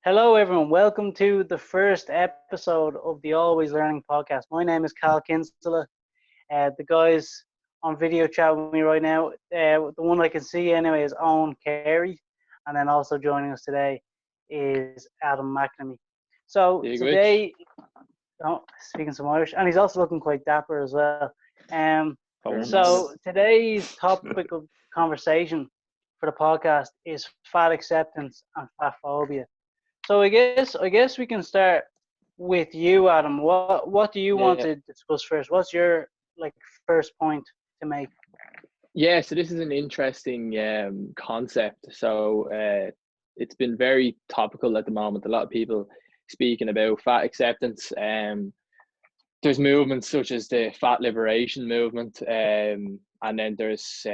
Hello, everyone. Welcome to the first episode of the Always Learning podcast. My name is Cal Kinsella. The guys on video chat with me right now, the one I can see anyway is Owen Carey, and then also joining us today is Adam McNamee. So Big Rich. today, oh, speaking some Irish, and he's also looking quite dapper as well. Um, Very so nice. today's topic of conversation for the podcast is fat acceptance and fat phobia. So I guess we can start with you, Adam. What do you want Yeah. to discuss first? What's your like first point to make? Yeah, so this is an interesting concept. It's been very topical at the moment. A lot of people speaking about fat acceptance. There's movements such as the fat liberation movement, and then there's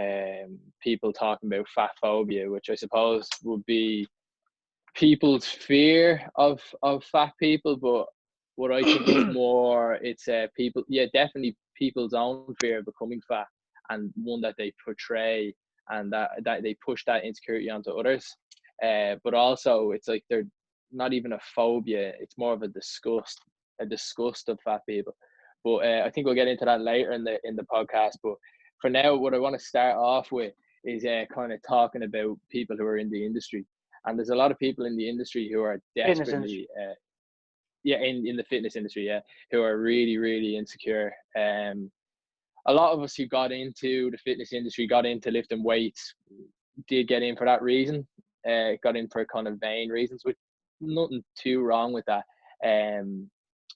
people talking about fat phobia, which I suppose would be people's fear of fat people. But what I think it's more, it's people, yeah, definitely people's own fear of becoming fat, and one that they portray, and that they push that insecurity onto others. But also it's like they're not even a phobia, it's more of a disgust of fat people. But I think we'll get into that later in the podcast. But for now, what I want to start off with is kind of talking about people who are in the industry. And there's a lot of people in the industry who are Fitness industry. desperately yeah, in the fitness industry, yeah, who are really, really insecure. A lot of us who got into the fitness industry, got into lifting weights, did get in for that reason. Got in for kind of vain reasons, with nothing too wrong with that. Um,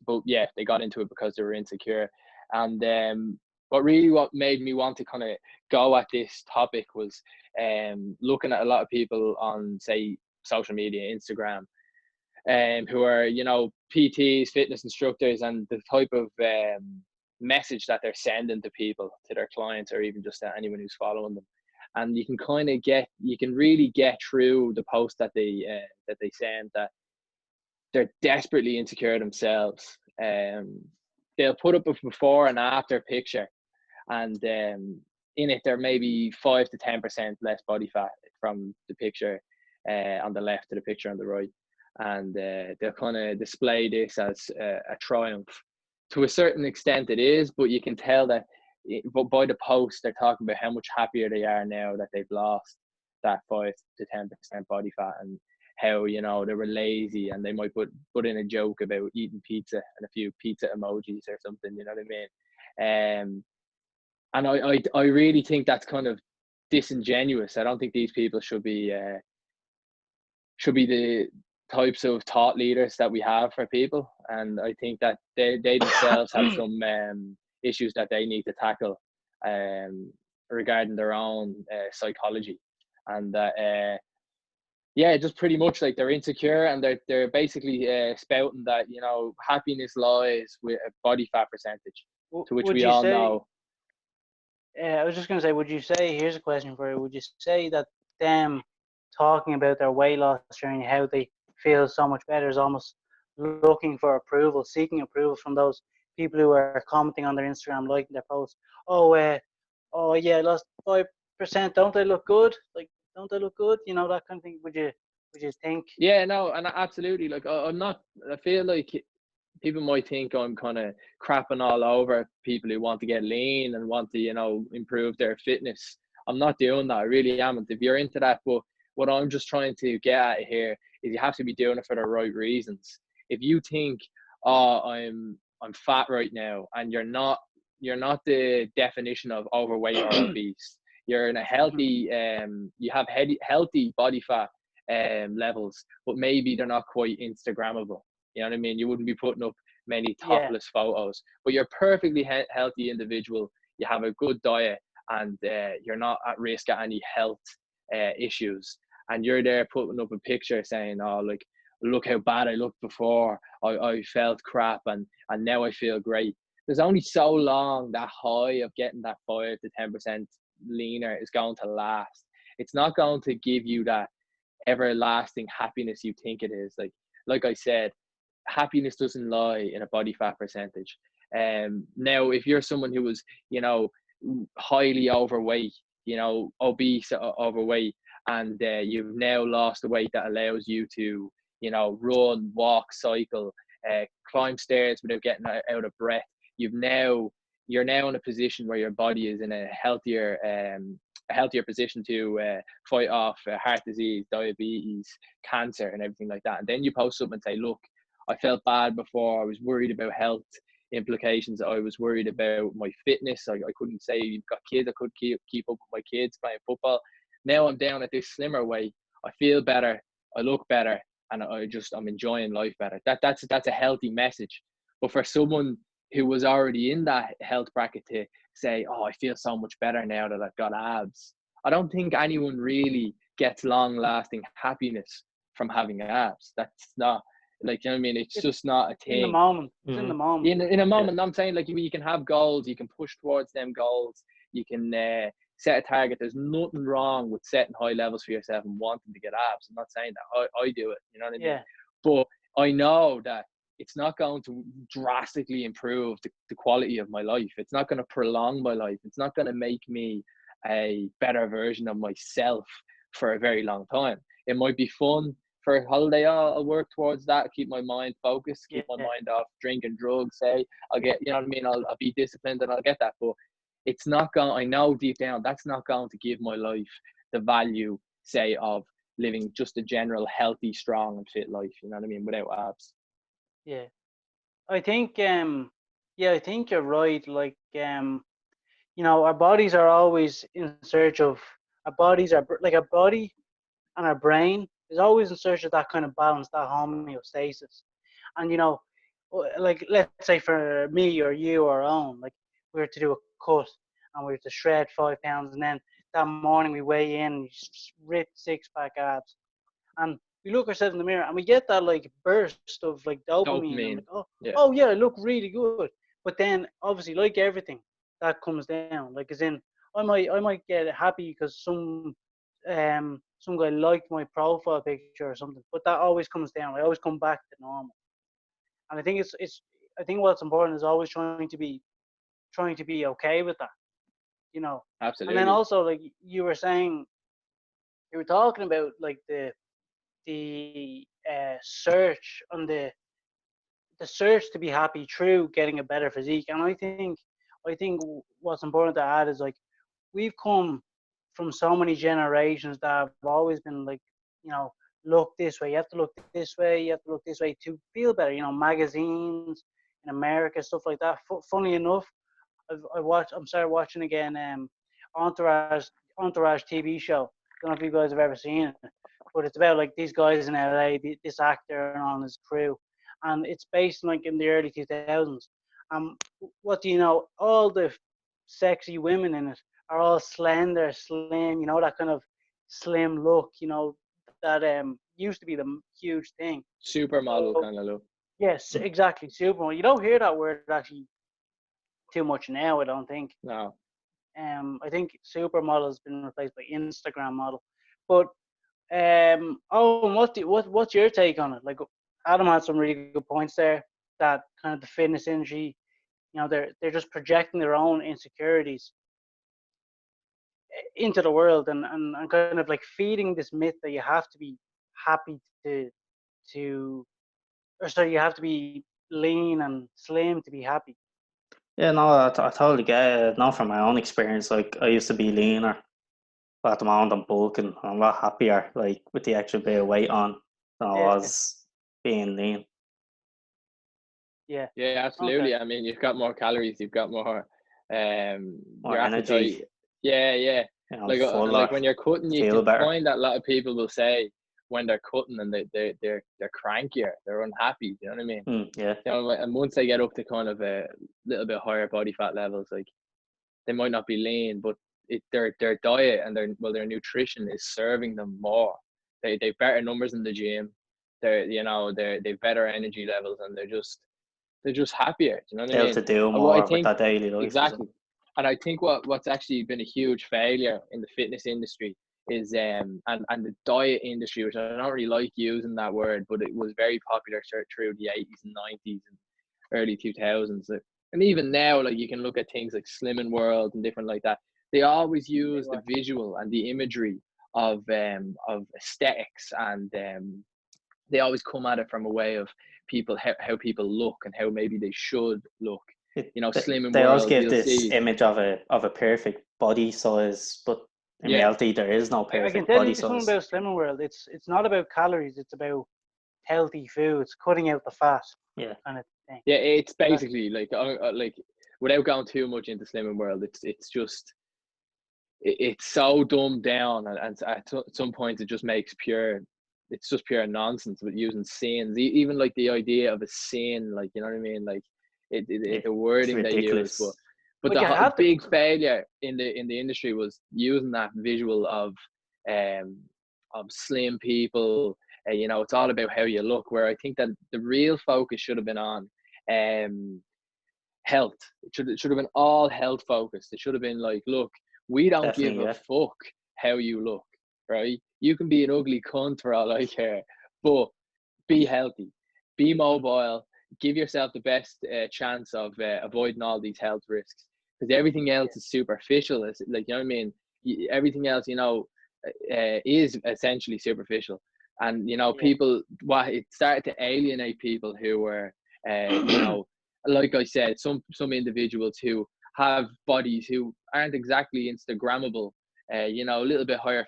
but yeah, they got into it because they were insecure. And but really, what made me want to kind of go at this topic was looking at a lot of people on, say, social media, Instagram, who are, PTs, fitness instructors, and the type of message that they're sending to people, to their clients, or even just to anyone who's following them. And you can really get through the post that they send, that they're desperately insecure themselves. They'll put up a before and after picture, and in it there may be 5 to 10% less body fat from the picture on the left to the picture on the right, and they'll kind of display this as a triumph. To a certain extent, it is, but you can tell that. But by the post, they're talking about how much happier they are now that they've lost that 5 to 10% body fat, and how they were lazy, and they might put in a joke about eating pizza and a few pizza emojis or something. You know what I mean? And I really think that's kind of disingenuous. I don't think these people should be the types of thought leaders that we have for people. And I think that they themselves have some issues that they need to tackle um, regarding their own psychology. And yeah, just pretty much like they're insecure, and they're basically spouting that happiness lies with a body fat percentage, to which Would we you all say? know. I was just going to say, would you say? Here's a question for you. Would you say that them talking about their weight loss journey, how they feel so much better, is almost looking for approval, seeking approval from those people who are commenting on their Instagram, liking their posts? Oh, oh yeah, I lost 5%. Don't I look good? Like, don't I look good? You know, that kind of thing. Would you think? Yeah, no, and absolutely. Like, I'm not. I feel like people might think I'm kind of crapping all over people who want to get lean and want to, improve their fitness. I'm not doing that. I really am. If you're into that, but what I'm just trying to get at here is you have to be doing it for the right reasons. If you think, oh, I'm fat right now, and you're not the definition of overweight or obese. You're in a healthy, you have healthy body fat levels, but maybe they're not quite Instagrammable. You know what I mean? You wouldn't be putting up many Yeah, topless photos, but you're a perfectly healthy individual. You have a good diet, and you're not at risk of any health issues. And you're there putting up a picture saying, "Oh, like, look how bad I looked before. I felt crap, and now I feel great." There's only so long that high of getting that 5 to 10% leaner is going to last. It's not going to give you that everlasting happiness you think it is. Like I said, happiness doesn't lie in a body fat percentage. Now, if you're someone who was, highly overweight, obese, overweight, and you've now lost the weight that allows you to run, walk, cycle, climb stairs without getting out of breath. You're now in a position where your body is in a healthier position to fight off heart disease, diabetes, cancer, and everything like that. And then you post up and say, look, I felt bad before. I was worried about health implications. I was worried about my fitness. I couldn't say, you've got kids, I could keep up with my kids playing football. Now I'm down at this slimmer weight. I feel better, I look better, and I'm enjoying life better. That's a healthy message. But for someone who was already in that health bracket to say, oh, I feel so much better now that I've got abs, I don't think anyone really gets long lasting happiness from having abs. That's not, like, you know what I mean? It's just not a In the thing. moment. It's in the moment. In a moment, I'm saying, like, you can have goals, you can push towards them goals, you can set a target. There's nothing wrong with setting high levels for yourself and wanting to get abs. I'm not saying that. I do it, you know what I mean? Yeah. But I know that it's not going to drastically improve the quality of my life. It's not going to prolong my life. It's not going to make me a better version of myself for a very long time. It might be fun for a holiday. I'll work towards that, keep my mind focused, keep my mind off drinking drugs, say I'll get, you know what I mean, I'll be disciplined and I'll get that. But it's not going, I know deep down, that's not going to give my life the value, say, of living just a general healthy, strong and fit life, you know what I mean, without abs. Yeah. I think I think you're right. Like our bodies are always in search of, our bodies are like, our body and our brain is always in search of that kind of balance, that homeostasis. And like, let's say for me or you or own, like, we were to do a cut and we were to shred 5 pounds, and then that morning we weigh in, you rip six pack abs, and we look ourselves in the mirror and we get that like burst of like dopamine, and Dopamine. like, oh, Yeah. oh yeah, I look really good. But then obviously, like everything, that comes down. Like, as in, I might get happy because some guy liked my profile picture or something, but that always comes down. I always come back to normal. And I think it's I think what's important is always trying to be okay with that, you know. And then Absolutely. also, like you were saying, you were talking about like the search on the search to be happy through getting a better physique. And I think what's important to add is, like, we've come from so many generations that have always been like, look this way, you have to look this way, you have to look this way to feel better. Magazines in America, stuff like that. Funny enough, I'm started watching again Entourage Entourage TV show. Don't know if you guys have ever seen it, but it's about like these guys in LA, this actor and on his crew, and it's based like in the early 2000s. What do you know? All the sexy women in it are all slender, slim. That kind of slim look. That used to be the huge thing. Supermodel So, kind of look. yes, exactly, super. You don't hear that word actually too much now, I don't think. No. I think supermodel has been replaced by Instagram model. But oh, what's your take on it? Like, Adam had some really good points there. That kind of the fitness industry, they're just projecting their own insecurities into the world, and kind of like feeding this myth that you have to be happy to or sorry, you have to be lean and slim to be happy. Yeah, no, I totally get it. Not from my own experience. Like, I used to be leaner, but at the moment I'm bulking. I'm a lot happier, like, with the extra bit of weight on than I Yeah, was being lean. yeah. Yeah, Okay. absolutely. I mean, you've got more calories, you've got more More your appetite. energy, Yeah. Like fuller, when you're cutting, you feel can better. find that a lot of people will say when they're cutting and they're crankier, they're unhappy. You know what I mean? Yeah. And once they get up to kind of a little bit higher body fat levels, like, they might not be lean, but their diet and their nutrition is serving them more. They've better numbers in the gym. They've better energy levels, and they're just happier. You know what I Able mean? to do And what I more with think, that daily life as well. exactly, and I think what's actually been a huge failure in the fitness industry is and the diet industry, which I don't really like using that word, but it was very popular through the 80s and 90s and early 2000s. And even now, like, you can look at things like Slimming World and different like that. They always They use the were. visual and the imagery of aesthetics and they always come at it from a way of people, how people look and how maybe they should look. You know, Slimming They always World, give you'll this see. image of a perfect body size, but in Yeah, reality, there is no I can perfect tell body you something size. about Slimming World. It's not about calories. It's about healthy foods, cutting out the fat, Yeah, kind of thing. yeah, it's So that's, basically like without going too much into Slimming World, it's just it's so dumbed down, and at some point it just makes it's just pure nonsense with using sins. Even like the idea of a sin, like, you know what I mean, like yeah, the it's wording they use. But ridiculous. but you the have to. big failure in the industry was using that visual um of slim people. You know, it's all about how you look, where I think that the real focus should have been on um health. It should have been all health focused. It should have been like, look, we don't give Definitely, a yeah. fuck how you look, right? You can be an ugly cunt for all I care, but be healthy, be mobile, give yourself the best chance of avoiding all these health risks. Because everything else is superficial. It's like, you know what I mean? Everything else, you know, is essentially superficial. And, you know, Yeah, people, what it started to alienate people who were, you know, like I said, some individuals who have bodies who aren't exactly Instagrammable, you know, a little bit higher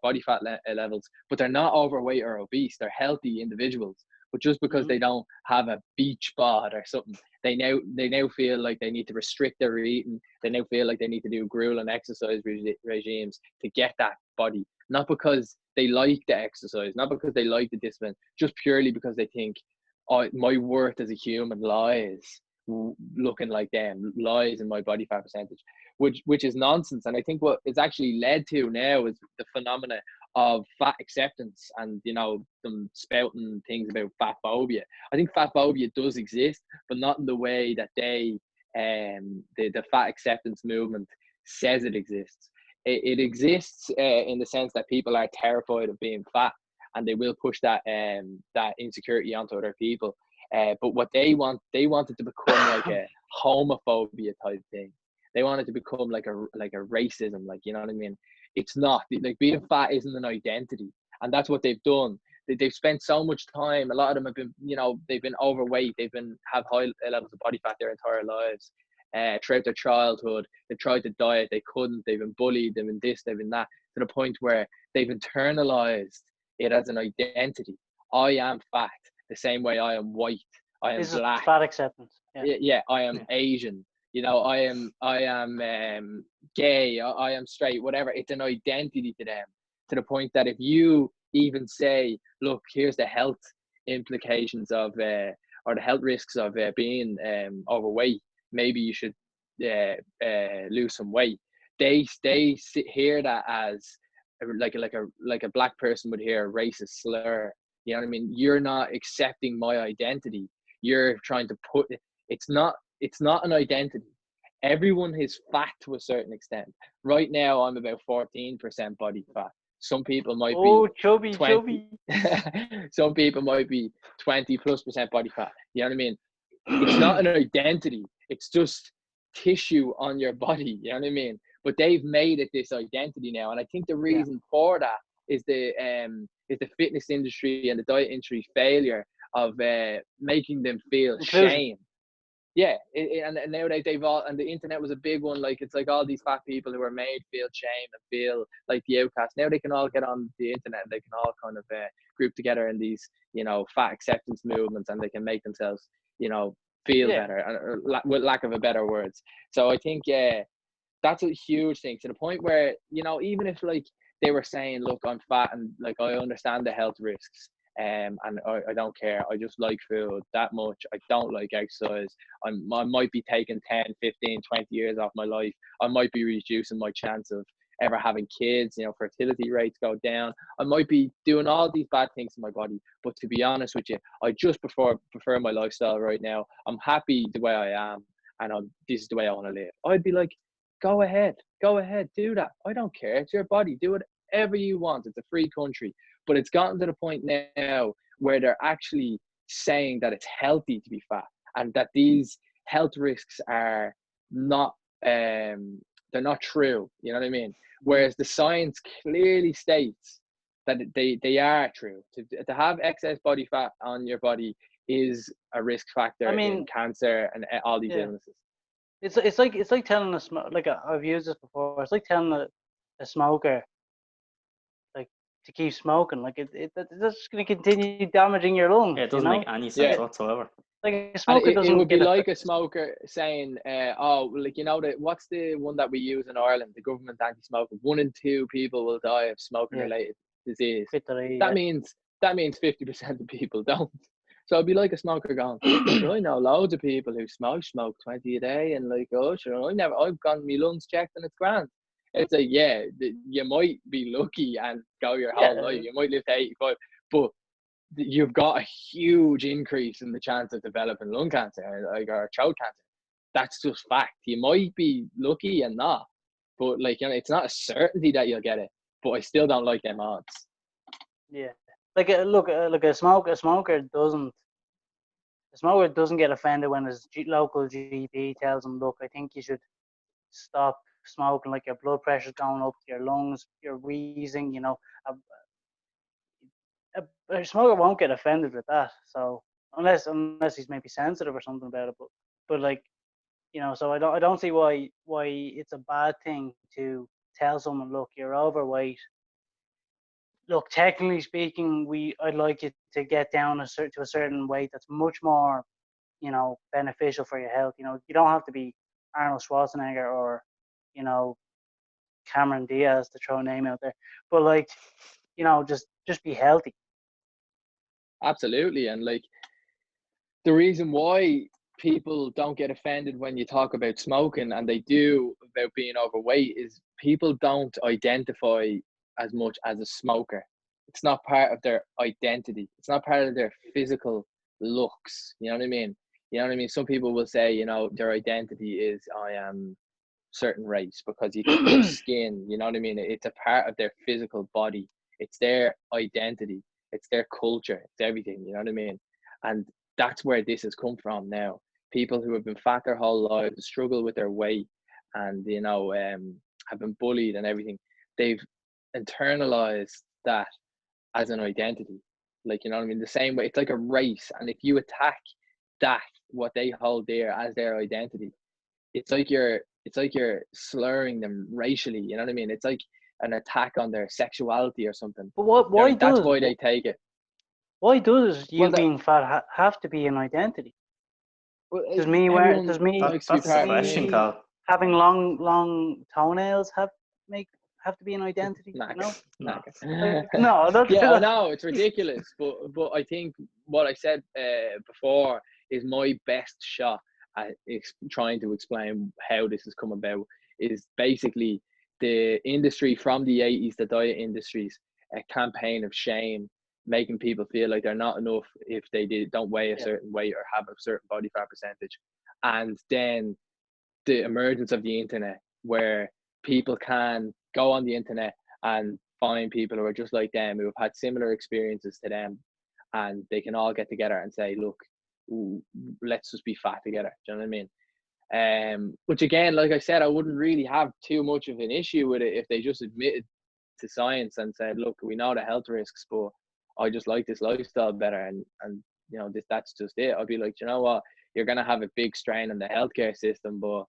body fat levels, but they're not overweight or obese. They're healthy individuals. But just because they don't have a beach bod or something, they now feel like they need to restrict their eating. They now feel like they need to do grueling exercise regimes to get that body. Not because they like the exercise, not because they like the discipline, just purely because they think, oh, my worth as a human lies looking like them, lies in my body fat percentage, which is nonsense. And I think what it's actually led to now is the phenomena of fat acceptance, and, you know, them spouting things about fat phobia. I think fat phobia does exist, but not in the way that the fat acceptance movement says it exists. It exists in the sense that people are terrified of being fat, and they will push that insecurity onto other people. But what they wanted to become like a homophobia type thing. They wanted to become like a racism, like, you know what I mean? It's not like being fat isn't an identity, and that's what they've done. They've spent so much time. A lot of them have been, you know, they've been overweight. They've been have high levels of body fat their entire lives. Throughout their childhood, they tried to diet, they couldn't. They've been bullied. They've been this. They've been that. To the point where they've internalized it as an identity. I am fat, the same way I am white, I am this is black. fat acceptance. Yeah, Yeah, I am Yeah. Asian. You know, I am gay. I am straight. Whatever. It's an identity to them. To the point that if you even say, look, here's the health implications of or the health risks of being overweight, maybe you should lose some weight. They hear that as like a black person would hear a racist slur. You know what I mean? You're not accepting my identity. You're trying to put it's not an identity. Everyone is fat to a certain extent. Right now I'm about 14% body fat. Some people might be oh, chubby, 20. chubby. Some people might be 20+% body fat. You know what I mean? It's not an identity. It's just tissue on your body. You know what I mean? But they've made it this identity now, and I think the Yeah, reason for that is the fitness industry and the diet industry failure of making them feel inclusion. shame. Yeah, and nowadays they've all, and the internet was a big one. Like, it's like all these fat people who are made feel shame and feel like the outcast. Now they can all get on the internet and they can all kind of group together in these, you know, fat acceptance movements, and they can make themselves, you know, feel Yeah, better, with lack of a better words. So I think that's a huge thing, to the point where, you know, even if like they were saying, look, I'm fat and like I understand the health risks, and I don't care, I just like food that much, I don't like exercise, I might be taking 10, 15, 20 years off my life, I might be reducing my chance of ever having kids, you know, fertility rates go down, I might be doing all these bad things to my body, but to be honest with you, I just prefer my lifestyle right now, I'm happy the way I am, and this is the way I want to live. I'd be like, go ahead, do that. I don't care. It's your body. Do whatever you want. It's a free country. But it's gotten to the point now where they're actually saying that it's healthy to be fat, and that these health risks are not they're not true. You know what I mean? Whereas the science clearly states that they are true. To have excess body fat on your body is a risk I factor in mean, cancer and all these yeah, illnesses. it's like telling a like I've used this before. It's like telling a smoker like to keep smoking. Like that's just going to continue damaging your lungs. Yeah, it You doesn't make know, any Yeah, sense whatsoever. like a and smoker it would doesn't be get like a affected. smoker saying, "Oh, like what's the one that we use in Ireland? The government anti-smoking. 1 in 2 people will die of Yeah, smoking-related disease. quit the That yeah. means 50% of people don't. So it'd be like a smoker going, sure, I know loads of people who smoke 20 a day, and like, oh, sure, I've gotten my lungs checked and it's grand. It's like, yeah, you might be lucky and go your whole life. Yeah, You might live to 85, but you've got a huge increase in the chance of developing lung cancer, like, or throat cancer. That's just fact. You might be lucky and not, but like, it's not a certainty that you'll get it. But I still don't like them odds. yeah. Like look, like a smoker doesn't get offended when his local GP tells him, look, I think you should stop smoking. Like your blood pressure's going up, your lungs, you're wheezing. You know, a smoker won't get offended with that. So unless he's maybe sensitive or something about it, but like, you know, so I don't see why it's a bad thing to tell someone, look, you're overweight. Look, technically speaking, I'd like you to get down to a certain weight that's much more, you know, beneficial for your health. You know, you don't have to be Arnold Schwarzenegger or, you know, Cameron Diaz, to throw a name out there, but like, you know, just be healthy. Absolutely. And like, the reason why people don't get offended when you talk about smoking, and they do about being overweight, is people don't identify as much as a smoker. It's not part of their identity. It's not part of their physical looks. You know what I mean? You know what I mean? Some people will say, their identity is, I am certain race, because you can their skin, you know what I mean? It's a part of their physical body. It's their identity. It's their culture. It's everything. You know what I mean? And that's where this has come from now. People who have been fat their whole lives, struggle with their weight, and have been bullied and everything. They've internalized that as an identity. Like, you know what I mean? The same way, it's like a race. And if you attack that, what they hold there as their identity, it's like you're slurring them racially. You know what I mean? It's like an attack on their sexuality or something. But what You know what I mean? That's why they take it. why does Well, you being fat have to be an identity? Does everyone likes to be That's the part of the question, thing. me Carl. having long toenails have to be an identity? You know, Knacker, No. like, no, Yeah, I know it's ridiculous, but I think what I said before is my best shot at trying to explain how this has come about. Is basically the industry from the 80s, the diet industries, a campaign of shame, making people feel like they're not enough if they don't weigh a yeah, certain weight or have a certain body fat percentage, and then the emergence of the internet, where people can go on the internet and find people who are just like them, who have had similar experiences to them, and they can all get together and say, look, let's just be fat together. Do you know what I mean? Which again, like I said, I wouldn't really have too much of an issue with it if they just admitted to science and said, look, we know the health risks, but I just like this lifestyle better, and that's just it. I'd be like, you know what, you're gonna have a big strain on the healthcare system, but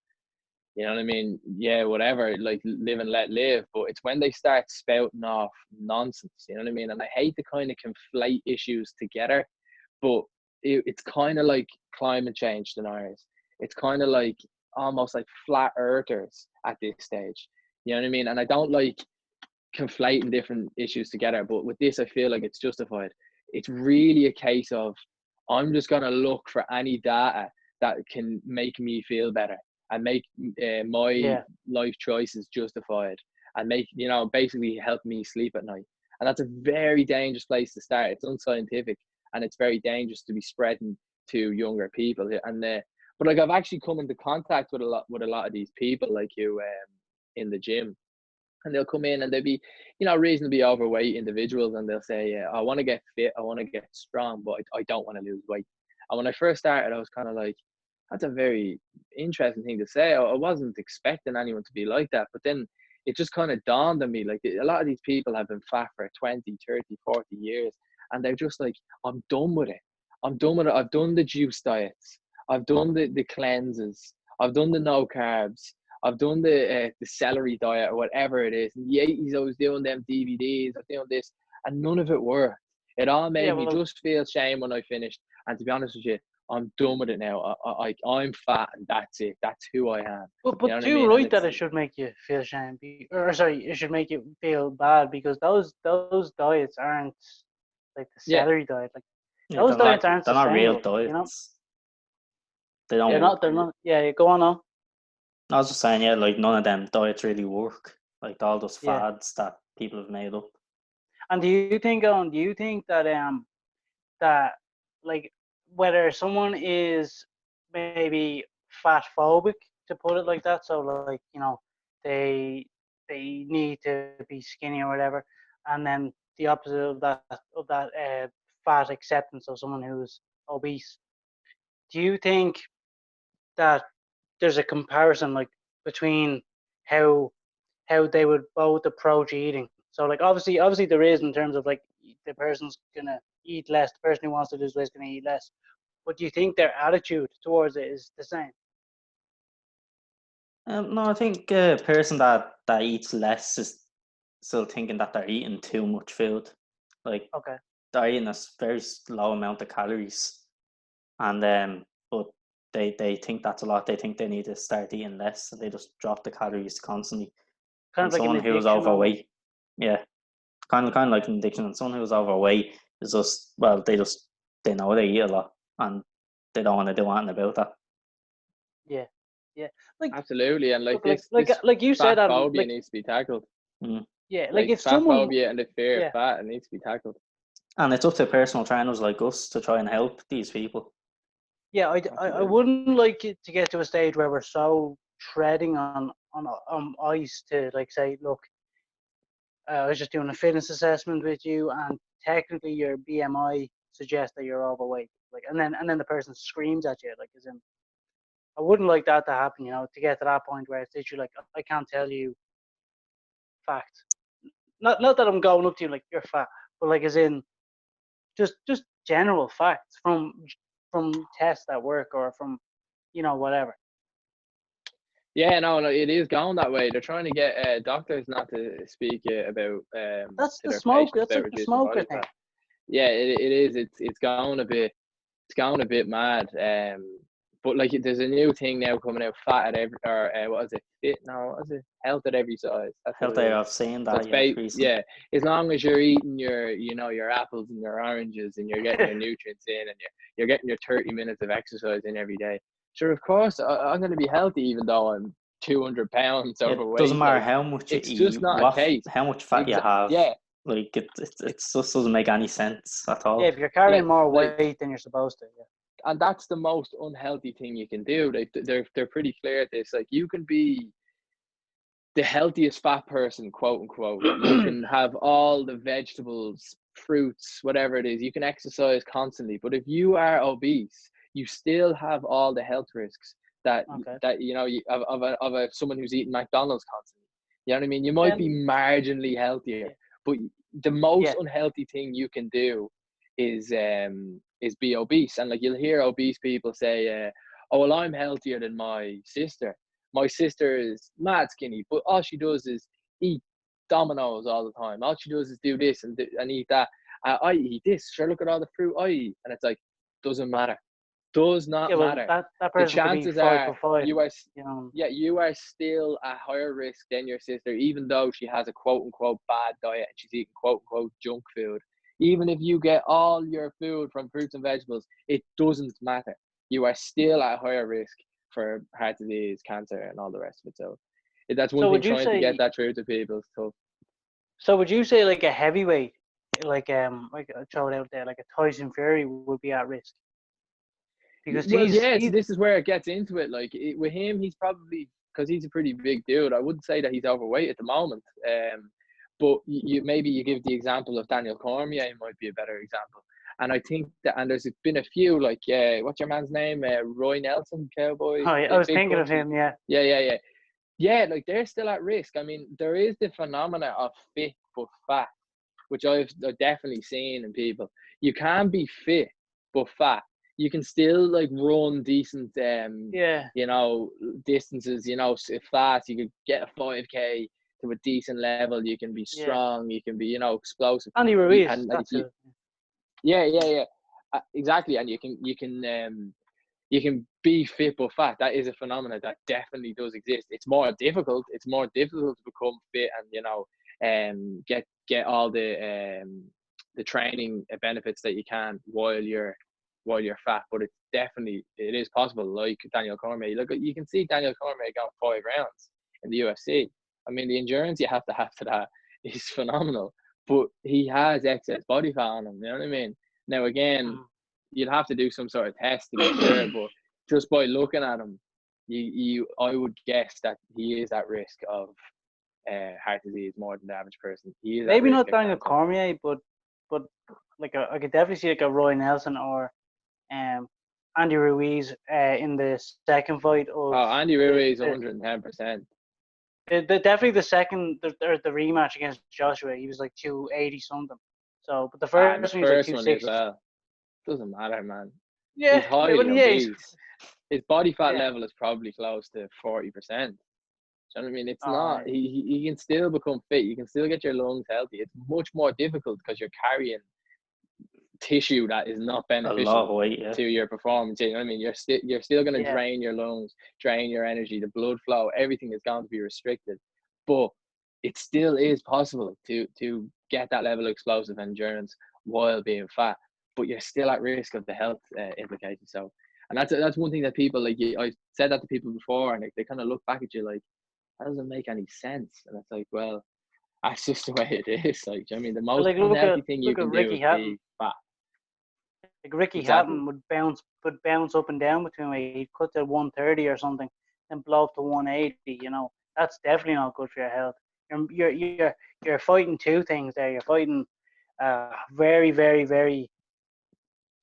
you know what I mean? Yeah, whatever, like, live and let live. But it's when they start spouting off nonsense, you know what I mean? And I hate to kind of conflate issues together, but it's kind of like climate change deniers. It's kind of like almost like flat earthers at this stage. You know what I mean? And I don't like conflating different issues together, but with this, I feel like it's justified. It's really a case of, I'm just going to look for any data that can make me feel better and make my yeah. life choices justified, and make, basically help me sleep at night. And that's a very dangerous place to start. It's unscientific, and it's very dangerous to be spreading to younger people. And but like, I've actually come into contact with a lot of these people, like you, in the gym, and they'll come in and they'll be, reasonably overweight individuals, and they'll say, yeah, I want to get fit, I want to get strong, but I don't want to lose weight. And when I first started, I was kind of like, that's a very interesting thing to say. I wasn't expecting anyone to be like that. But then it just kind of dawned on me, like a lot of these people have been fat for 20, 30, 40 years, and they're just like, I'm done with it. I'm done with it. I've done the juice diets. I've done the cleanses. I've done the no carbs. I've done the celery diet or whatever it is. In the 80s, I was doing them DVDs. I was doing this, and none of it worked. It all Yeah, made me well, just feel shame when I finished. And to be honest with you, I'm done with it now. I'm fat, and that's it. That's who I am. but You know what I you're mean? And right that it's it should make you feel shame, or sorry, it should make you feel bad because those diets aren't like the yeah, celery diet. Like Yeah, those diets aren't they're not real sustainable. You know, diets. They don't they're work. not. They're not. Yeah, yeah, go on now. I was just saying, yeah, like none of them diets really work. Like all those Yeah. fads that people have made up. And do you think that like whether someone is maybe fat phobic, to put it like that, so like they need to be skinny or whatever, and then the opposite of that fat acceptance of someone who's obese, do you think that there's a comparison like between how they would both approach eating? So like obviously there is, in terms of like the person's gonna eat less, the person who wants to lose weight is gonna eat less. But do you think their attitude towards it is the same? No, I think a person that eats less is still thinking that they're eating too much food. Like Okay. they're eating a very low amount of calories, and but they think that's a lot. They think they need to start eating less, so they just drop the calories constantly. Kind And of like an someone who's addiction almost. overweight, yeah, kind of like an addiction. And someone who's overweight is just, well, they know they eat a lot and they don't want to do anything about that. Yeah. Yeah. Like absolutely. And like look, like this like you said, fat phobia like needs to be tackled. Mm. yeah, like Like if fat someone, phobia and the fear of yeah, fat, it needs to be tackled. And it's up to personal trainers like us to try and help these people. yeah, I Absolutely. wouldn't like it to get to a stage where we're so treading on ice to like say, look, I was just doing a fitness assessment with you, and technically your BMI suggests that you're overweight. Like, and then the person screams at you, like, as in, I wouldn't like that to happen. To get to that point where it's literally like, I can't tell you facts. Not that I'm going up to you like you're fat, but like as in just general facts from tests at work or from whatever. Yeah, no, it is going that way. They're trying to get doctors not to speak about That's to the their smoke. patients That's about like the reducing smoker body thing. fat. Yeah, it is. It's going a bit. It's going a bit mad. But like there's a new thing now coming out, fat at every, or what is it? Fit? No, what is it? Health at every size. That's what Health it is. I've seen So that, it's yeah, recently. yeah. As long as you're eating your apples and your oranges, and you're getting your nutrients in, and you're getting your 30 minutes of exercise in every day. Sure, of course, I'm going to be healthy even though I'm 200 pounds It doesn't overweight. matter Like how much you it's just eat, not a case. how much fat you have. Yeah, Like it just doesn't make any sense at Yeah, all. if you're yeah. carrying more Like, weight than you're supposed to. Yeah. and that's the most unhealthy thing you can do. Like they're pretty clear at this. Like you can be the healthiest fat person, quote unquote. You can have all the vegetables, fruits, whatever it is. You can exercise constantly, but if you are obese, you still have all the health risks that Okay. of someone who's eating McDonald's constantly. You know what I mean? You might be And marginally healthier, yeah, but the most yeah, unhealthy thing you can do is be obese. And like you'll hear obese people say, "Oh well, I'm healthier than my sister is mad skinny, but all she does is eat Dominoes all the time. All she does is do this and eat that. I eat this. Sure, look at all the fruit I eat." And it's like, doesn't matter. Does yeah. not Well, matter. that The person could be chances five are for five. you are, You know. yeah, you are still at higher risk than your sister, even though she has a quote unquote bad diet and she's eating quote unquote junk food. Even if you get all your food from fruits and vegetables, it doesn't matter. You are still at higher risk for heart disease, cancer, and all the rest of it. So that's one So thing, would you trying to get say? that through to people is tough. So would you say like a heavyweight, like I throw it out there, like a Tyson Fury would be at risk because Well, yeah, so he's this is where it gets into it. Like with him, he's probably, because he's a pretty big dude. I wouldn't say that he's overweight at the moment. But maybe you give the example of Daniel Cormier, it might be a better example. And I think that, and there's been a few, like what's your man's name? Roy Nelson, cowboy, I was big thinking of punchy. him. Yeah. Yeah. yeah, like they're still at risk. I mean, there is the phenomena of fit but fat, which I've definitely seen in people. You can be fit but fat. You can still like run decent, Yeah. you know, distances. You know, fast. You could get a 5K to a decent level. You can be Yeah. strong. You can be, you know, explosive. Andy Ruiz, And that's it. yeah, exactly. And you can be fit but fat. That is a phenomenon that definitely does exist. It's more difficult. It's more difficult to become fit and, you know, get all the training benefits that you can while you're fat. But it is possible. Like Daniel Cormier, look, you can see Daniel Cormier going 5 rounds in the UFC. I mean, the endurance you have to that is phenomenal. But he has excess body fat on him. You know what I mean? Now again, you'd have to do some sort of test to be sure, but just by looking at him, I would guess that he is at risk of heart disease more than the average person. He is at Maybe risk not of Daniel cancer. Cormier, but like I could definitely see like a Roy Nelson or Andy Ruiz in the second fight of Oh, Andy the, Ruiz, the, 110%. definitely the second the rematch against Joshua. He was like 280 something. So, but the And the first one he was like first one as 260. well. Doesn't matter, man. Yeah, He's well, highly yeah, obese. His body fat yeah. level is probably close to 40%. Do you know what I mean? It's Oh, not. He can still become fit. You can still get your lungs healthy. It's much more difficult because you're carrying tissue that is not A lot beneficial of weight, yeah. to your performance. You know what I mean? You're still going to yeah. drain your lungs, drain your energy, the blood flow, everything is going to be restricted. But it still is possible to get that level of explosive endurance while being fat. But you're still at risk of the health implications. So, and that's one thing that people like. I said that to people before, and they kind of look back at you like, that doesn't make any sense. And it's like, well, that's just the way it is. Like, I mean, the But most like unhealthy thing you look at can do Ricky is Hatton. be fat. Like Ricky Exactly. Hatton would bounce up and down between weight. He'd cut to 130 or something, then blow up to 180. You know, that's definitely not good for your health. You're fighting two things there. You're fighting very, very, very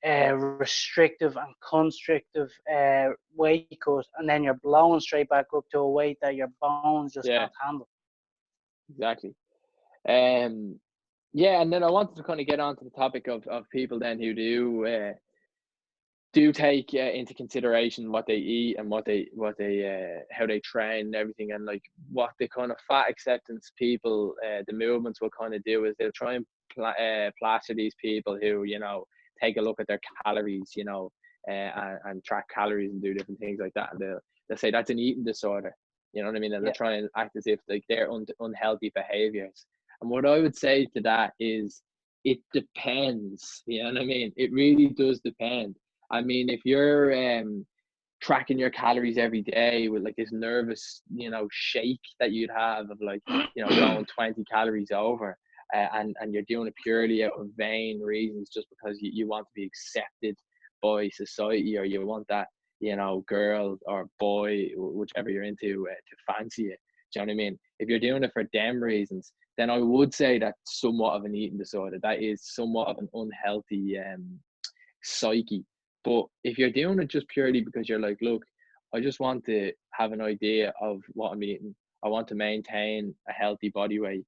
restrictive and constrictive weight cut, and then you're blowing straight back up to a weight that your bones just Yeah, can't handle. exactly. Um, yeah, and then I wanted to kind of get on to the topic of people then who do take into consideration what they eat and what they how they train and everything, and like what the kind of fat acceptance people the movements will kind of do is they'll try and plaster these people who, you know, take a look at their calories, you know, and track calories and do different things like that, and they'll say that's an eating disorder. You know what I mean? And they'll Yeah, try and act as if like they're unhealthy behaviors. And what I would say to that is it depends. You know what I mean? It really does depend. I mean, if you're tracking your calories every day with like this nervous, you know, shake that you'd have of like, you know, going 20 calories over, and you're doing it purely out of vain reasons, just because you want to be accepted by society, or you want that, you know, girl or boy, whichever you're into, to fancy it. Do you know what I mean? If you're doing it for them reasons, then I would say that's somewhat of an eating disorder. That is somewhat of an unhealthy psyche. But if you're doing it just purely because you're like, look, I just want to have an idea of what I'm eating. I want to maintain a healthy body weight.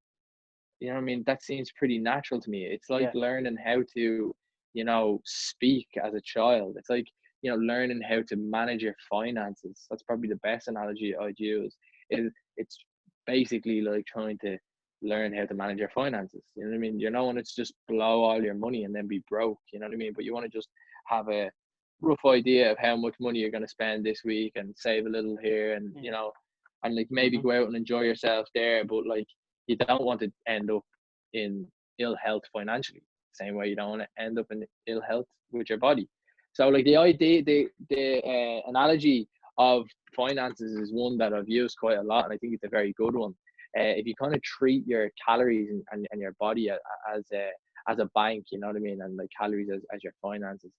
You know what I mean? That seems pretty natural to me. It's like yeah, learning how to, you know, speak as a child. It's like, you know, learning how to manage your finances. That's probably the best analogy I'd use. It's basically like trying to learn how to manage your finances. You know what I mean? You don't want to just blow all your money and then be broke. You know what I mean? But you want to just have a rough idea of how much money you're going to spend this week and save a little here, and, you yeah. know, and like maybe go out and enjoy yourself there. But like, you don't want to end up in ill health financially. Same way you don't want to end up in ill health with your body. So like the idea, the analogy of finances is one that I've used quite a lot, and I think it's a very good one. If you kind of treat your calories and your body as a bank, you know what I mean, and like calories as your finances,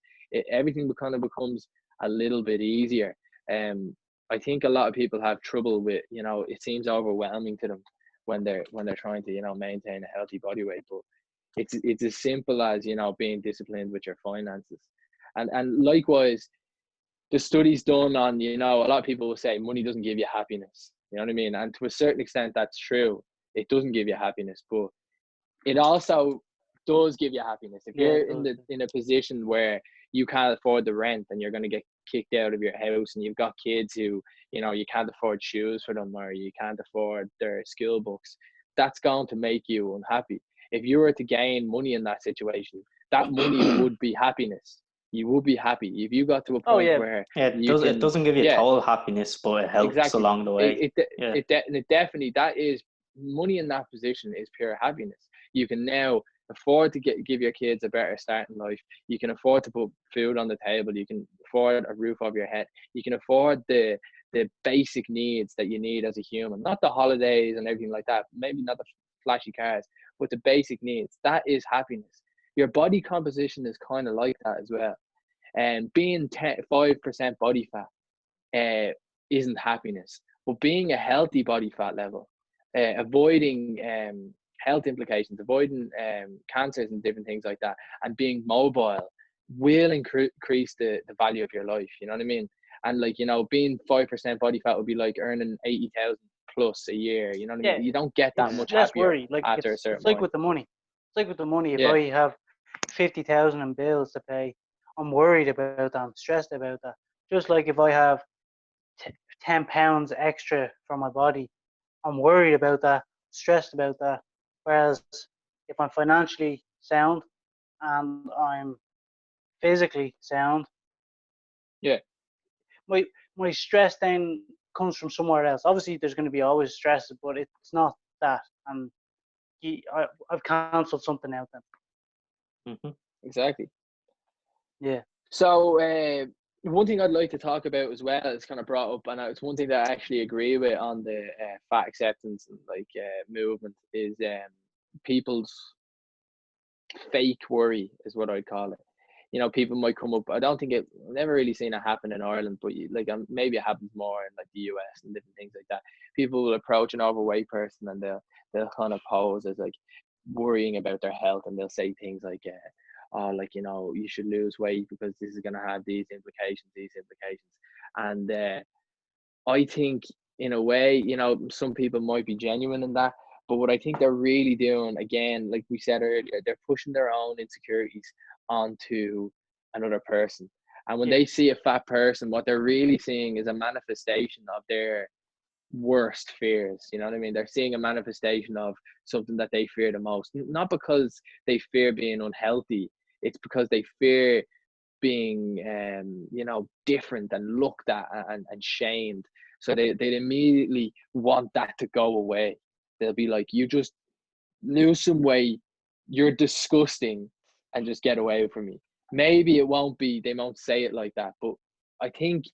everything kind of becomes a little bit easier. I think a lot of people have trouble with, you know, it seems overwhelming to them when they're trying to, you know, maintain a healthy body weight. But it's as simple as, you know, being disciplined with your finances, and likewise, the studies done on, you know, a lot of people will say money doesn't give you happiness. You know what I mean? And to a certain extent, that's true. It doesn't give you happiness, but it also does give you happiness. If Yeah, you're it does. in a position where you can't afford the rent and you're going to get kicked out of your house, and you've got kids who, you know, you can't afford shoes for them, or you can't afford their school books, that's going to make you unhappy. If you were to gain money in that situation, that money would be happiness. You would be happy if you got to a Oh point yeah, where Yeah, it you does. It can, doesn't give you yeah, total happiness, but it helps exactly. along the way. Yeah. It definitely, that is, money in that position is pure happiness. You can now afford to give your kids a better start in life. You can afford to put food on the table. You can afford a roof over your head. You can afford the basic needs that you need as a human, not the holidays and everything like that. Maybe not the flashy cars, but the basic needs. That is happiness. Your body composition is kind of like that as well. And being 5% body fat isn't happiness. But being a healthy body fat level, avoiding health implications, avoiding cancers and different things like that, and being mobile will increase the value of your life. You know what I mean? And like, you know, being 5% body fat would be like earning 80,000 plus a year. You know what I yeah. mean? You don't get that It's much less happier worry. Like after a it's certain like point. with the money. It's like with the money. If Yeah, I have 50,000 in bills to pay, I'm worried about that. I'm stressed about that. Just like if I have £10 extra for my body, I'm worried about that, stressed about that. Whereas if I'm financially sound and I'm physically sound, yeah. my my stress then comes from somewhere else. Obviously, there's going to be always stress, but it's not that. And I've cancelled something out then. Hmm. Exactly. Yeah. So one thing I'd like to talk about as well is kind of brought up, and it's one thing that I actually agree with on the fat acceptance and like movement, is people's fake worry is what I'd call it. You know, people might come up. I don't think it. Never really seen it happen in Ireland, but like maybe it happens more in like the US and different things like that. People will approach an overweight person and they'll kind of pose as like worrying about their health, and they'll say things like, "Oh, like, you know, you should lose weight because this is going to have these implications," and I think in a way, you know, some people might be genuine in that, but what I think they're really doing, again, like we said earlier, they're pushing their own insecurities onto another person. And when Yeah. they see a fat person, what they're really seeing is a manifestation of their worst fears. You know what I mean? They're seeing a manifestation of something that they fear the most. Not because they fear being unhealthy, it's because they fear being you know, different and looked at and shamed. So they'd immediately want that to go away. They'll be like, you just lose some weight, you're disgusting, and just get away from me. Maybe it won't be, they won't say it like that, but I think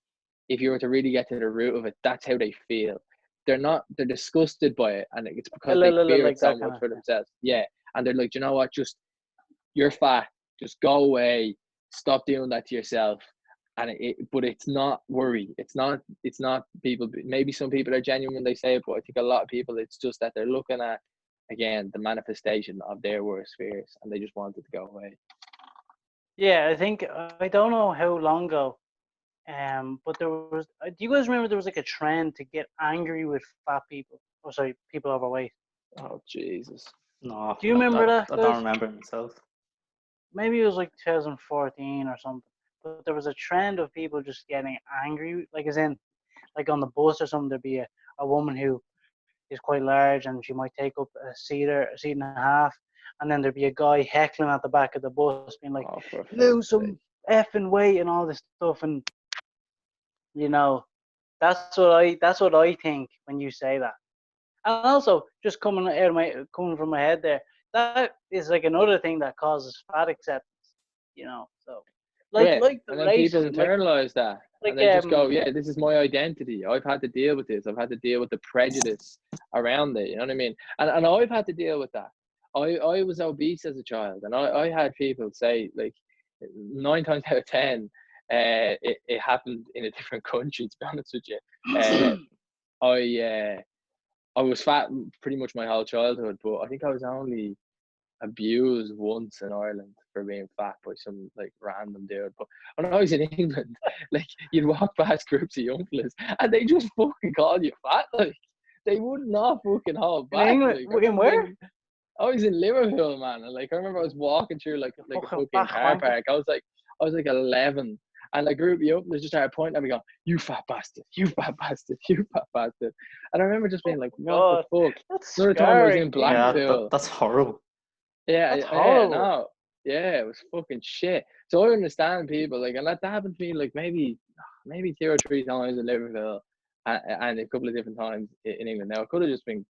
if you were to really get to the root of it, that's how they feel. They're disgusted by it, and it's because they fear Like it so that kind much of. for themselves. Yeah. And they're like, you know what, just, you're fat, just go away, stop doing that to yourself. And but it's not worry, it's not people. Maybe some people are genuine when they say it, but I think a lot of people, it's just that they're looking at, again, the manifestation of their worst fears, and they just want it to go away. Yeah, I think I don't know how long ago, but there was. Do you guys remember there was like a trend to get angry with fat people? Oh, sorry, people overweight. Oh Jesus. No, Do you remember that, I don't guys? remember it myself. Maybe it was like 2014 or something. But there was a trend of people just getting angry, like as in, like on the bus or something. There'd be a woman who is quite large and she might take up a seat and a half, and then there'd be a guy heckling at the back of the bus, being like, Oh, for "Lose fuck's sake. some effing weight" and all this stuff. And you know, that's what I think when you say that. And also, just coming from my head there, that is like another thing that causes fat acceptance. You know, so Yeah. like the And then people racism, internalize that, and like they just go, yeah, this is my identity. I've had to deal with this. I've had to deal with the prejudice around it. You know what I mean? And I've had to deal with that. I was obese as a child, and I had people say, like, 9 times out of 10, it happened in a different country, to be honest with you. I was fat pretty much my whole childhood, but I think I was only abused once in Ireland for being fat by some like random dude. But when I was in England, like, you'd walk past groups of young fellas and they just fucking call you fat. Like, they would not fucking hold In back. England, Like, I in remember where? I was in Liverpool, man, and like I remember I was walking through like a Fucking fucking back car wanker. park. I was like 11, and like group me up, and they just started pointing at me, going, "You fat bastard! You fat bastard! You fat bastard!" And I remember just being like, "What the God, fuck?" that's Another time I was in scarring. Yeah, Jesus, Blackpool. that's horrible. Yeah, that's yeah, horrible. no, yeah, it was fucking shit. So I understand people like, and that happened to me like maybe 2 or 3 times in Liverpool, and a couple of different times in England. Now I could have just been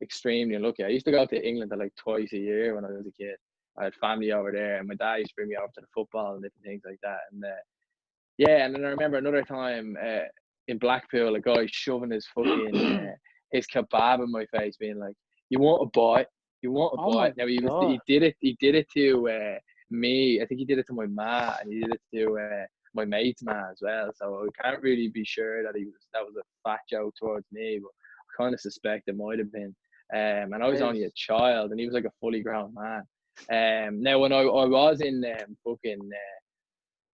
extremely unlucky. I used to go to England like twice a year when I was a kid. I had family over there, and my dad used to bring me over to the football and different things like that. And yeah, and then I remember another time in Blackpool, a guy shoving his fucking his kebab in my face, being like, "You want a bite? You want a Oh my bite?" Now God. he did it to me. I think he did it to my ma, and he did it to my mate's ma as well. So I can't really be sure that that was a fat joke towards me, but I kind of suspect it might have been. And I was only a Is child, and he was like a fully grown man. Now when I was in fucking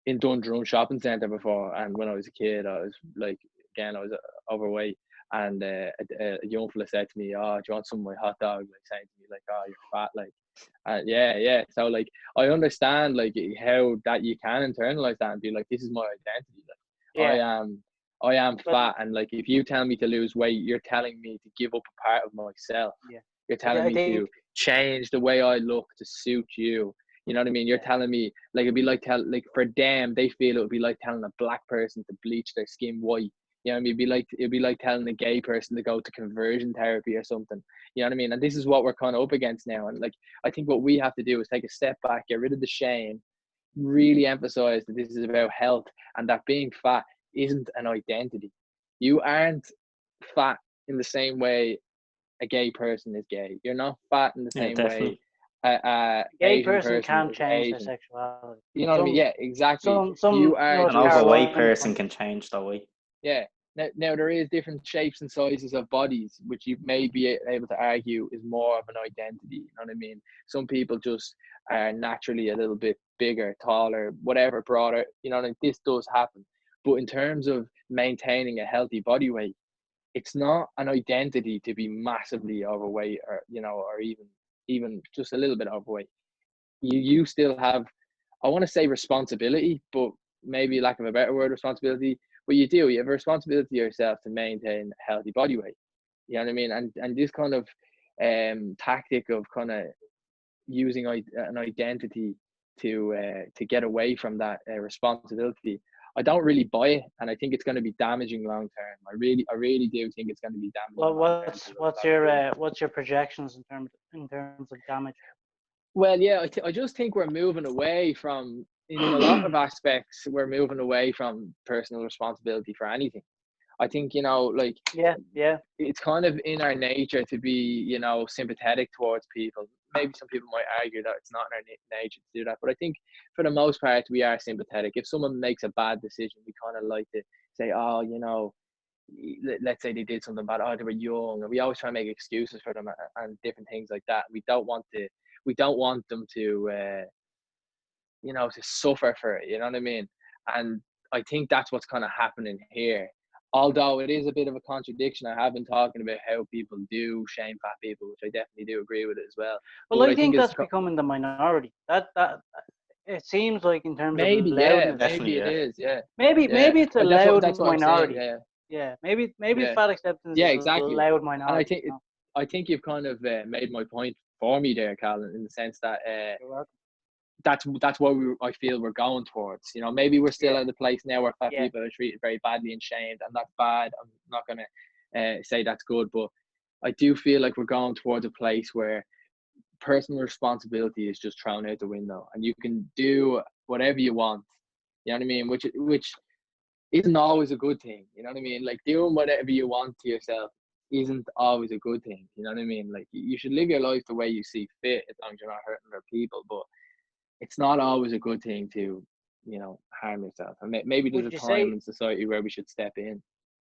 in Dundrum shopping centre before, and when I was a kid, I was like, again, I was overweight, and a young fella said to me, "Oh, do you want some of my hot dog?" Like saying to me, like, "Oh, you're fat," like, yeah, yeah. So like, I understand like how that you can internalize that and be like, "This is my identity." Like, yeah, I am but fat, and like, if you tell me to lose weight, you're telling me to give up a part of myself. yeah. You're telling I me think to change the way I look to suit you. You know what I mean? You're yeah, telling me like it'd be like like for them, they feel it would be like telling a black person to bleach their skin white. You know what I mean? It'd be like telling a gay person to go to conversion therapy or something. You know what I mean? And this is what we're kind of up against now. And like I think what we have to do is take a step back, get rid of the shame, really emphasize that this is about health and that being fat isn't an identity. You aren't fat in the same way a gay person is gay. You're not fat in the Yeah, same way definitely. a a gay Asian person person can't is change their Asian. sexuality. You know what I mean? Some Yeah, exactly. You are An North just overweight Carolina person can. can change that way. yeah. Now there is different shapes and sizes of bodies, which you may be able to argue is more of an identity. You know what I mean? Some people just are naturally a little bit bigger, taller, whatever, broader. You know, like this does happen. But in terms of maintaining a healthy body weight, it's not an identity to be massively overweight, or or even just a little bit overweight. You still have, I want to say, responsibility, but maybe lack of a better word, responsibility. But you have a responsibility yourself to maintain a healthy body weight. You know what I mean? And this kind of tactic of kind of using an identity to get away from that responsibility, I don't really buy it, and I think it's going to be damaging long term. I really do think it's going to be damaging Well, long term to a lot of people. what's your projections in terms of damage? Well, yeah, I just think we're moving away from, in a lot of aspects, we're moving away from personal responsibility for anything. I think, like Yeah, yeah. it's kind of in our nature to be, sympathetic towards people. Maybe some people might argue that it's not in our nature to do that, but I think for the most part, we are sympathetic. If someone makes a bad decision, we kind of like to say, oh, let's say they did something bad. Oh, they were young, and we always try and make excuses for them and different things like that. We don't want them to, to suffer for it. You know what I mean? And I think that's what's kind of happening here. Although it is a bit of a contradiction, I have been talking about how people do shame fat people, which I definitely do agree with it as well. But Well, what I I think think is that's becoming the minority. That it seems like in terms of maybe, yeah, loudness, maybe Definitely, it yeah. is, yeah, yeah. maybe it's a loud That's what I'm saying, minority. yeah, Yeah, maybe yeah, fat acceptance yeah, is a exactly. loud And minority. You know? I think you've kind of made my point for me there, Calvin, in the sense that You're welcome. that's what I feel we're going towards. Maybe we're still Yeah, at the place now where fat yeah. people are treated very badly and shamed, and that's bad. I'm not gonna say that's good, but I do feel like we're going towards a place where personal responsibility is just thrown out the window, and you can do whatever you want. You know what I mean? Which isn't always a good thing. You know what I mean? Like doing whatever you want to yourself isn't always a good thing. You know what I mean? Like you should live your life the way you see fit, as long as you're not hurting other people. But it's not always a good thing to, harm yourself. And maybe there's a Would you time say in society where we should step in.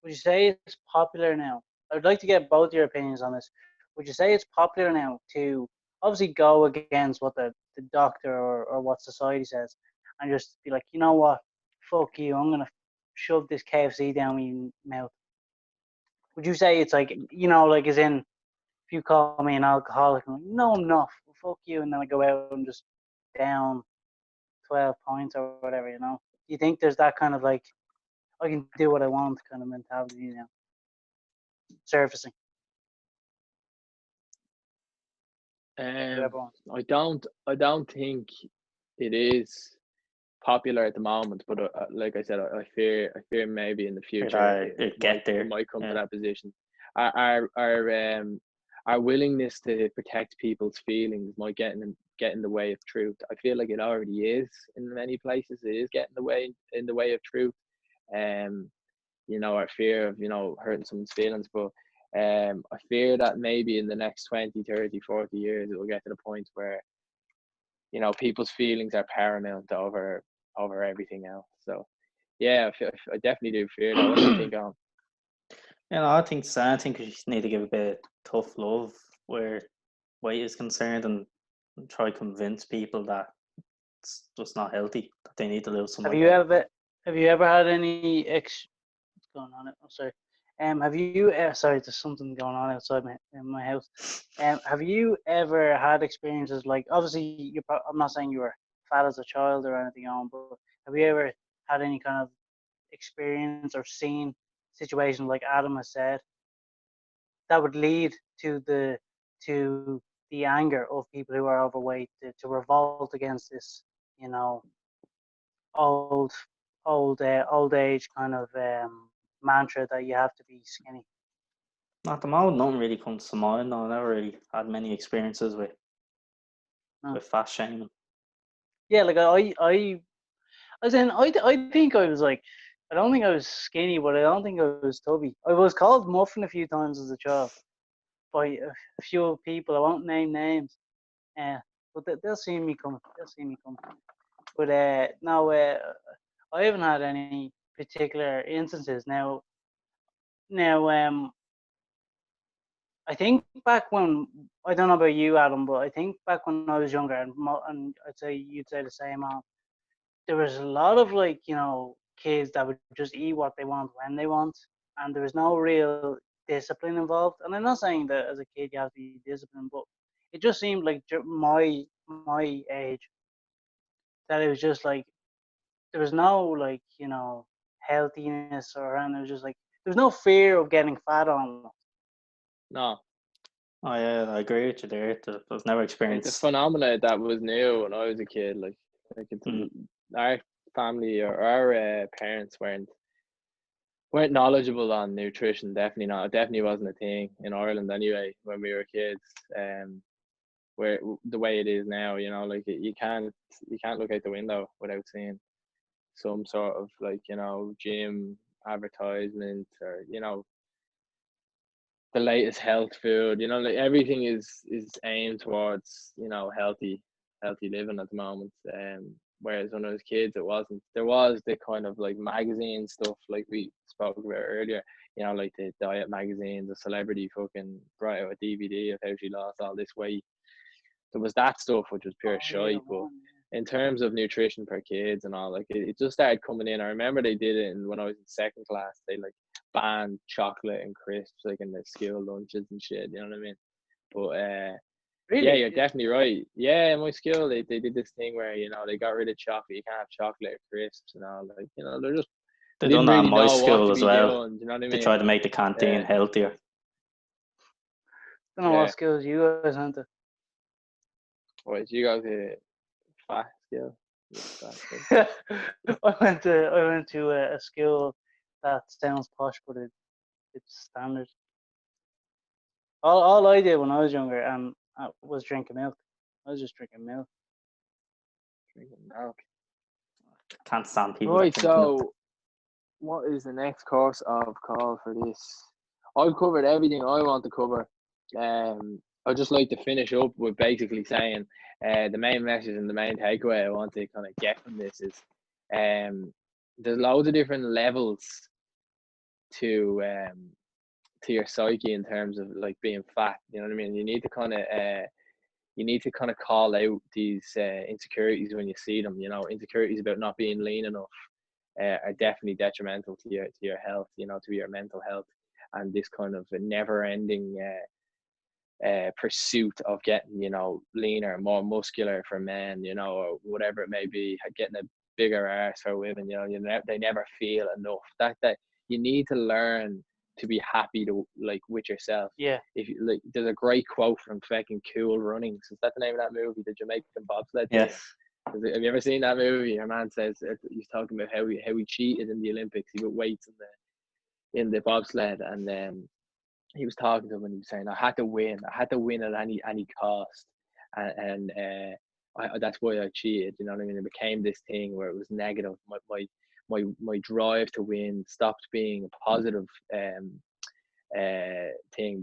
would you say it's popular now? I'd like to get both your opinions on this. Would you say it's popular now to obviously go against what the doctor or what society says and just be like, you know what, fuck you, I'm gonna shove this KFC down my mouth. Would you say it's like, you know, like as in if you call me an alcoholic, I'm like, no, I'm not. Well, fuck you, and then I go out and just down 12 points or whatever, you know? Do you think there's that kind of like I can do what I want kind of mentality, you know, surfacing? Um, Whatever. I don't think it is popular at the moment, but like I said, I fear maybe in the Like future that it get it there. might come to Yeah. that position. Our willingness to protect people's feelings might get in the way of truth. I feel like it already is in many places. It is getting in the way of truth. Um, our fear of hurting someone's feelings, but I fear that maybe in the next 20, 30, 40 years it will get to the point where people's feelings are paramount over everything else. So yeah, I definitely do fear that. What do you think, Alan? I think so. I think we just need to give a bit of tough love where weight is concerned, and try to convince people that it's just not healthy, that they need to lose some Have weight. you ever had any what's going on? Oh, sorry. Have you sorry, there's something going on outside in my house. Have you ever had experiences like obviously I'm not saying you were fat as a child or anything on, but have you ever had any kind of experience or seen situations like Adam has said that would lead to to the anger of people who are overweight to revolt against this, you know, old old age kind of mantra that you have to be skinny. At the moment, nothing really comes to mind. No, I never really had many experiences No. with fat shaming. Yeah, like as in I think I was like I don't think I was skinny, but I don't think I was tubby. I was called muffin a few times as a child by a few people. I won't name names. But they'll see me coming. They'll see me coming. But no, I haven't had any particular instances. Now, I think back when I don't know about you, Adam, but I think back when I was younger, and I'd say you'd say the same. There was a lot of like kids that would just eat what they want when they want, and there was no real discipline involved. And I'm not saying that as a kid you have to be disciplined, but it just seemed like my age that it was just like there was no like healthiness or anything. It was just like there was no fear of getting fat on. No, Oh yeah, I agree with you there. I've never it's a experienced. phenomena that was new when I was a kid. Like it's Mm. our family or our parents weren't knowledgeable on nutrition. Definitely not. It definitely wasn't a thing in Ireland anyway when we were kids. Where the way it is now, like you can't look out the window without seeing some sort of like gym advertisement or the latest health food. Like everything is aimed towards healthy living at the moment. Whereas when I was kids, it wasn't. There was the kind of like magazine stuff like we spoke about earlier. Like the diet magazine, the celebrity fucking brought out a DVD of how she lost all this weight. There was that stuff which was pure Oh yeah, the shite, but one. in terms of nutrition for kids and all, like it just started coming in. I remember they did it, and when I was in second class, they like banned chocolate and crisps like in the school lunches and shit. You know what I mean? But yeah, Really? you're definitely right. Yeah, in my school they did this thing where they got rid of chocolate. You can't have chocolate or crisps and all. Like they They done didn't that in really my know what school to as be well. doing. You know what I They mean? tried to make the canteen Yeah, healthier. Don't know what yeah. skills you guys went to. What you go to fat skill? Yeah, fat skill. I went to a school that sounds posh, but it's standard. All I did when I was younger was drinking milk. I was just drinking milk. Drinking milk. Can't stand people that Right, drink milk. so what is the next course of call for this? I've covered everything I want to cover. I'd just like to finish up with basically saying the main message and the main takeaway I want to kind of get from this is there's loads of different levels to your psyche in terms of like being fat. You know what I mean? You need to kind of call out these insecurities when you see them. Insecurities about not being lean enough are definitely detrimental to your health. To your mental health. and this kind of a never-ending pursuit of getting, you know, leaner, more muscular for men, you know, or whatever it may be, getting a bigger arse for women, you know, they never feel enough. That you need to learn to be happy to, like, with yourself. Yeah. If you, like, there's a great quote from fucking Cool Runnings. Is that the name of that movie, the Jamaican bobsled team? Yes. Have you ever seen that movie? Your man says, he's talking about how he cheated in the Olympics. He put weights in the bobsled, and he was talking to him and he was saying, I had to win at any cost, and that's why I cheated. You know what I mean? It became this thing where it was negative. My drive to win stopped being a positive thing,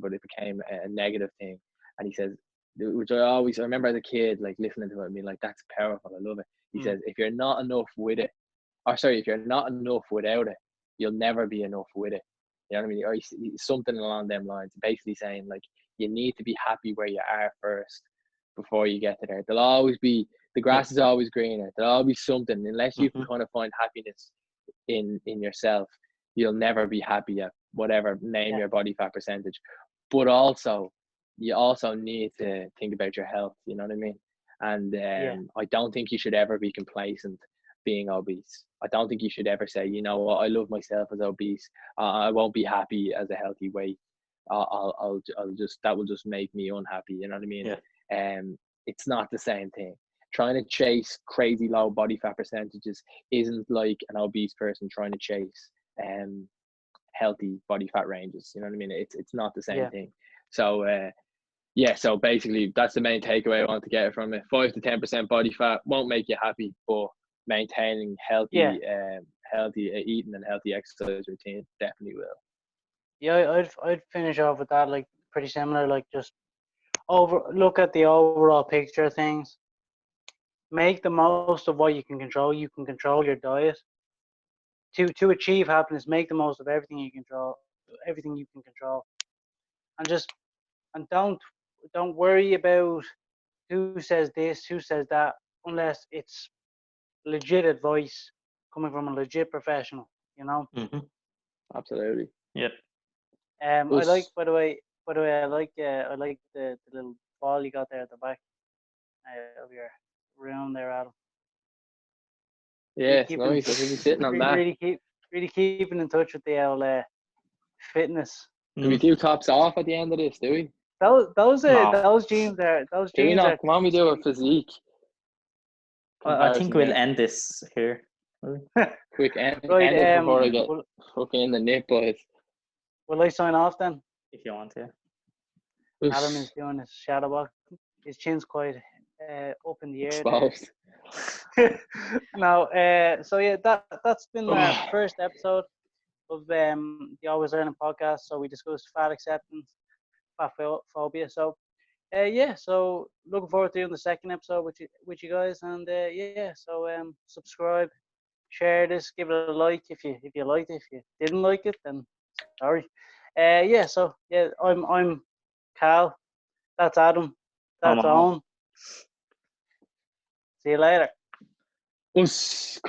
but it became a negative thing. And he says, which I remember as a kid, like, listening to it and being like, that's powerful, I love it. He says, if you're not enough with it, if you're not enough without it, you'll never be enough with it. You know what I mean? Or something along them lines, basically saying, like, you need to be happy where you are first before you get to there. There'll always be, the grass is always greener. There'll always be something, unless you can kind of find happiness in yourself, you'll never be happy at whatever, name your body fat percentage. But also, you also need to think about your health, you know what I mean? And I don't think you should ever be complacent being obese. I don't think you should ever say, you know what, I love myself as obese. I won't be happy as a healthy weight. I'll just, that will just make me unhappy. You know what I mean? Yeah. It's not the same thing. Trying to chase crazy low body fat percentages isn't like an obese person trying to chase healthy body fat ranges. You know what I mean? It's not the same thing. So so basically that's the main takeaway I want to get from it. 5 to 10% body fat won't make you happy, but maintaining healthy eating and healthy exercise routine definitely will. Yeah, I'd finish off with that, like, pretty similar, like, just look at the overall picture of things. Make the most of what you can control. You can control your diet. To achieve happiness, make the most of everything you can control, and don't worry about who says this, who says that, unless it's legit advice coming from a legit professional, you know. Absolutely. Yep. I like, by the way, I like the little ball you got there at the back of your room there, Adam. Yeah, it's nice. I should be sitting on that. Really keeping in touch with the old fitness. Do we do tops off at the end of this? Do we? Those jeans are. Do we not? Come on, we do a physique. I think we'll end this here. Quick end Right, it before I get fucking in the nip, boys. Will I sign off then? If you want to. Adam is doing his shadow box. His chin's quite up in the air. Exposed. No, so yeah, that's been our first episode of the Always Learning podcast. So we discussed fat acceptance, fat phobia. So so looking forward to doing the second episode with you guys, and so subscribe, share this, give it a like if you liked it. If you didn't like it, then sorry. I'm Cal. That's Adam. That's Owen. See you later. Us.